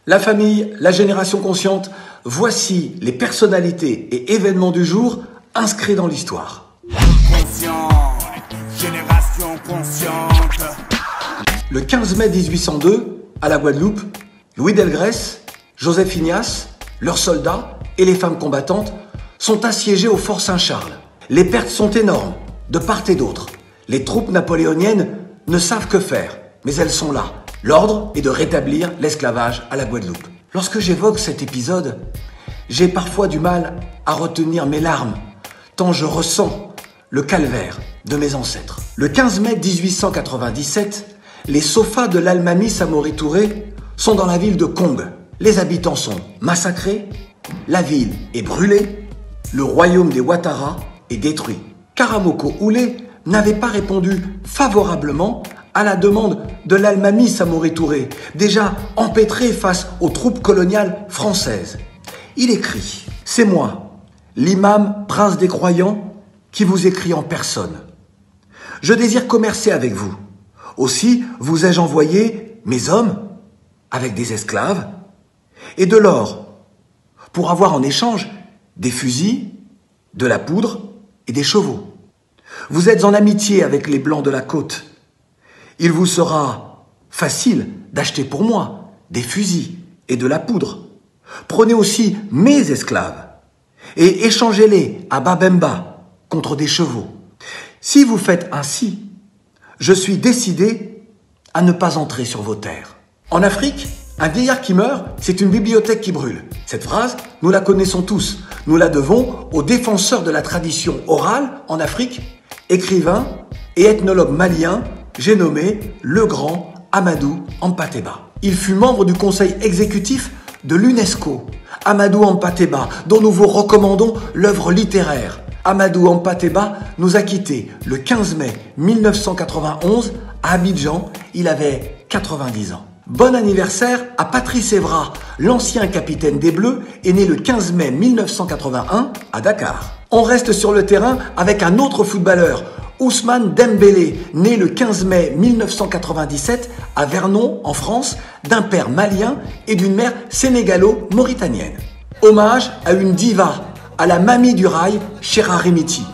La famille, la génération consciente, voici les personnalités et événements du jour inscrits dans l'histoire. Conscient, génération consciente. Le 15 mai 1802, à la Guadeloupe, Louis Delgrès, Joseph Ignace, leurs soldats et les femmes combattantes sont assiégés au fort Saint-Charles. Les pertes sont énormes, de part et d'autre. Les troupes napoléoniennes ne savent que faire, mais elles sont là. L'ordre est de rétablir l'esclavage à la Guadeloupe. Lorsque j'évoque cet épisode, j'ai parfois du mal à retenir mes larmes, tant je ressens le calvaire de mes ancêtres. Le 15 mai 1897, les Sofas de l'Almami Samori Touré sont dans la ville de Kong. Les habitants sont massacrés, la ville est brûlée, le royaume des Ouattara est détruit. Karamoko Oulé n'avait pas répondu favorablement à la demande de l'Almami Samori Touré, déjà empêtré face aux troupes coloniales françaises. Il écrit « C'est moi, l'imam prince des croyants, qui vous écrit en personne. Je désire commercer avec vous. Aussi vous ai-je envoyé mes hommes avec des esclaves et de l'or pour avoir en échange des fusils, de la poudre et des chevaux. Vous êtes en amitié avec les Blancs de la côte. Il vous sera facile d'acheter pour moi des fusils et de la poudre. Prenez aussi mes esclaves et échangez-les à Babemba contre des chevaux. Si vous faites ainsi, je suis décidé à ne pas entrer sur vos terres. » En Afrique, un vieillard qui meurt, c'est une bibliothèque qui brûle. Cette phrase, nous la connaissons tous. Nous la devons aux défenseurs de la tradition orale en Afrique, écrivain et ethnologue malien, j'ai nommé le grand Amadou Hampâté-Bâ. Il fut membre du conseil exécutif de l'UNESCO. Amadou Hampâté-Bâ, dont nous vous recommandons l'œuvre littéraire. Amadou Hampâté-Bâ nous a quittés le 15 mai 1991 à Abidjan. Il avait 90 ans. Bon anniversaire à Patrice Evra, l'ancien capitaine des Bleus, est né le 15 mai 1981 à Dakar. On reste sur le terrain avec un autre footballeur, Ousmane Dembélé, né le 15 mai 1997 à Vernon, en France, d'un père malien et d'une mère sénégalo-mauritanienne. Hommage à une diva, à la mamie du rail, Chera Rimiti.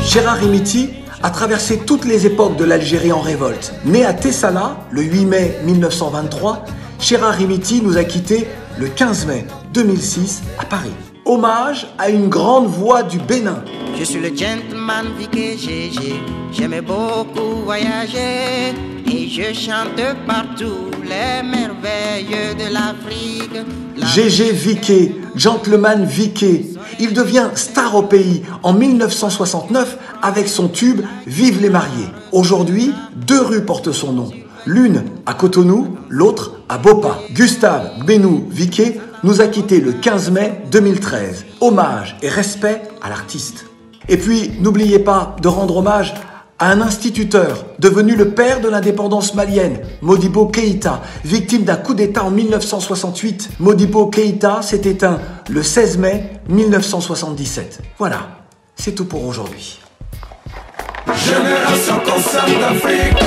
Chera Rimiti a traversé toutes les époques de l'Algérie en révolte. Né à Tessala le 8 mai 1923, Chera Rimiti nous a quittés le 15 mai 2006 à Paris. Hommage à une grande voix du Bénin. Je suis le gentleman Viké GG, j'aimais beaucoup voyager et je chante partout les merveilles de l'Afrique. GG Viké, gentleman Viké. Il devient star au pays en 1969 avec son tube Vive les mariés. Aujourd'hui, 2 rues portent son nom. L'une à Cotonou, l'autre à Bopa. Gustave Bénou Viké nous a quittés le 15 mai 2013. Hommage et respect à l'artiste. Et puis, n'oubliez pas de rendre hommage à un instituteur devenu le père de l'indépendance malienne, Modibo Keïta, victime d'un coup d'État en 1968. Modibo Keïta s'est éteint le 16 mai 1977. Voilà, c'est tout pour aujourd'hui. Génération consciente d'Afrique.